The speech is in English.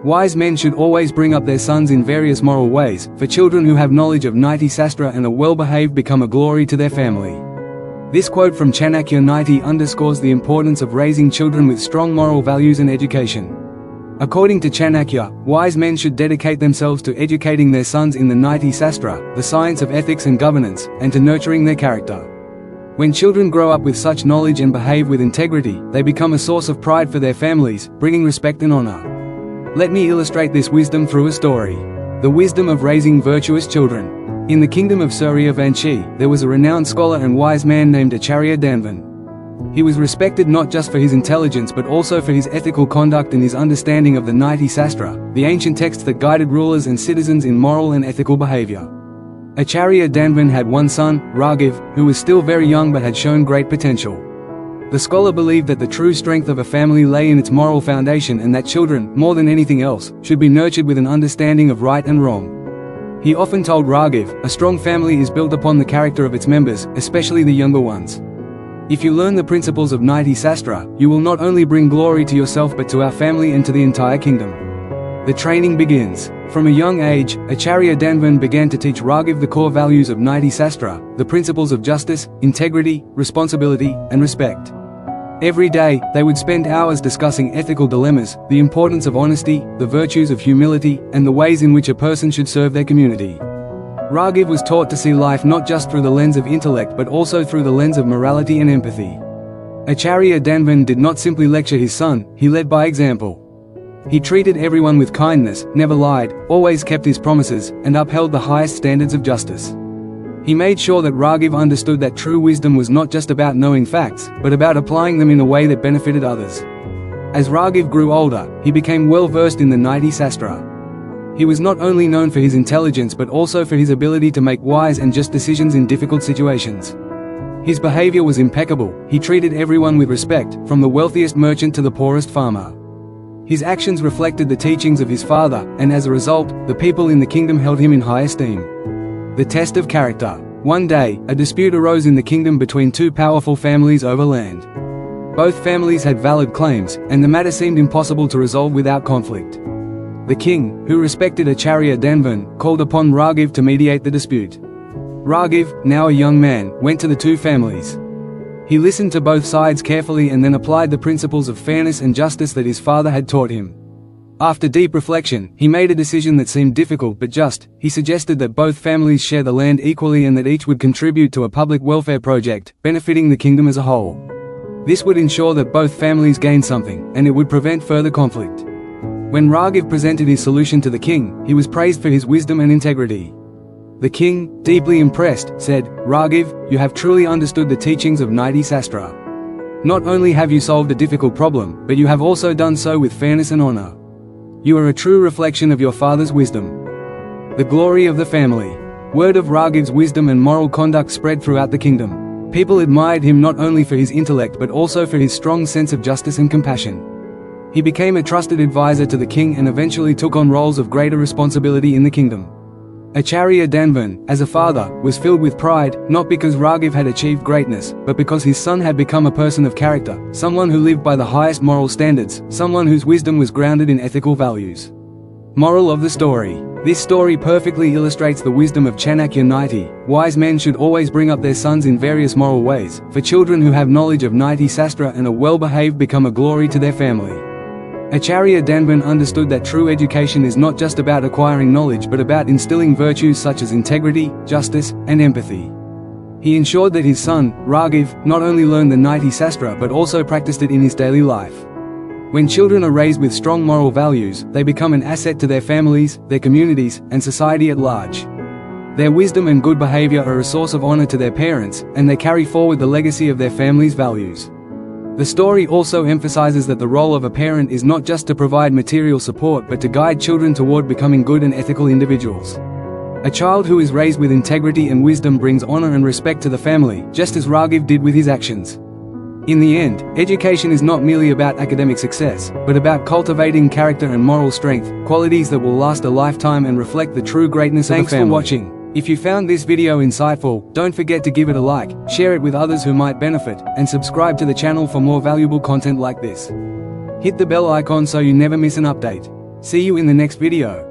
Wise men should always bring up their sons in various moral ways, for children who have knowledge of Niti Sastra and are well-behaved become a glory to their family. This quote from Chanakya Niti underscores the importance of raising children with strong moral values and education. According to Chanakya, wise men should dedicate themselves to educating their sons in the Niti Sastra, the science of ethics and governance, and to nurturing their character. When children grow up with such knowledge and behave with integrity, they become a source of pride for their families, bringing respect and honor. Let me illustrate this wisdom through a story. The wisdom of raising virtuous children. In the kingdom of Suryavanshi, there was a renowned scholar and wise man named Acharya Danvan. He was respected not just for his intelligence but also for his ethical conduct and his understanding of the Niti Sastra, the ancient text that guided rulers and citizens in moral and ethical behavior. Acharya Danvan had one son, Raghav, who was still very young but had shown great potential. The scholar believed that the true strength of a family lay in its moral foundation and that children, more than anything else, should be nurtured with an understanding of right and wrong. He often told Raghav, a strong family is built upon the character of its members, especially the younger ones. If you learn the principles of Niti Sastra, you will not only bring glory to yourself but to our family and to the entire kingdom. The training begins. From a young age, Acharya Danvan began to teach Raghav the core values of Niti Sastra, the principles of justice, integrity, responsibility, and respect. Every day, they would spend hours discussing ethical dilemmas, the importance of honesty, the virtues of humility, and the ways in which a person should serve their community. Raghav was taught to see life not just through the lens of intellect but also through the lens of morality and empathy. Acharya Danvan did not simply lecture his son, he led by example. He treated everyone with kindness, never lied, always kept his promises, and upheld the highest standards of justice. He made sure that Raghav understood that true wisdom was not just about knowing facts, but about applying them in a way that benefited others. As Raghav grew older, he became well versed in the Niti Sastra. He was not only known for his intelligence but also for his ability to make wise and just decisions in difficult situations. His behavior was impeccable, he treated everyone with respect, from the wealthiest merchant to the poorest farmer. His actions reflected the teachings of his father, and as a result, the people in the kingdom held him in high esteem. The test of character. One day, a dispute arose in the kingdom between two powerful families over land. Both families had valid claims, and the matter seemed impossible to resolve without conflict. The king, who respected Acharya Danvan, called upon Raghav to mediate the dispute. Raghav, now a young man, went to the two families. He listened to both sides carefully and then applied the principles of fairness and justice that his father had taught him. After deep reflection, he made a decision that seemed difficult but just. He suggested that both families share the land equally and that each would contribute to a public welfare project, benefiting the kingdom as a whole. This would ensure that both families gained something, and it would prevent further conflict. When Raghav presented his solution to the king, he was praised for his wisdom and integrity. The king, deeply impressed, said, "Raghav, you have truly understood the teachings of Niti Sastra. Not only have you solved a difficult problem, but you have also done so with fairness and honor. You are a true reflection of your father's wisdom." The glory of the family. Word of Raghav's wisdom and moral conduct spread throughout the kingdom. People admired him not only for his intellect but also for his strong sense of justice and compassion. He became a trusted advisor to the king and eventually took on roles of greater responsibility in the kingdom. Acharya Danvan, as a father, was filled with pride, not because Raghav had achieved greatness, but because his son had become a person of character, someone who lived by the highest moral standards, someone whose wisdom was grounded in ethical values. Moral of the story. This story perfectly illustrates the wisdom of Chanakya Niti. Wise men should always bring up their sons in various moral ways, for children who have knowledge of Niti Sastra and are well-behaved become a glory to their family. Acharya Danvan understood that true education is not just about acquiring knowledge but about instilling virtues such as integrity, justice, and empathy. He ensured that his son, Raghav, not only learned the Niti Sastra but also practiced it in his daily life. When children are raised with strong moral values, they become an asset to their families, their communities, and society at large. Their wisdom and good behavior are a source of honor to their parents, and they carry forward the legacy of their family's values. The story also emphasizes that the role of a parent is not just to provide material support but to guide children toward becoming good and ethical individuals. A child who is raised with integrity and wisdom brings honor and respect to the family, just as Raghav did with his actions. In the end, education is not merely about academic success, but about cultivating character and moral strength, qualities that will last a lifetime and reflect the true greatness of the family. Thanks for watching. If you found this video insightful, don't forget to give it a like, share it with others who might benefit, and subscribe to the channel for more valuable content like this. Hit the bell icon so you never miss an update. See you in the next video.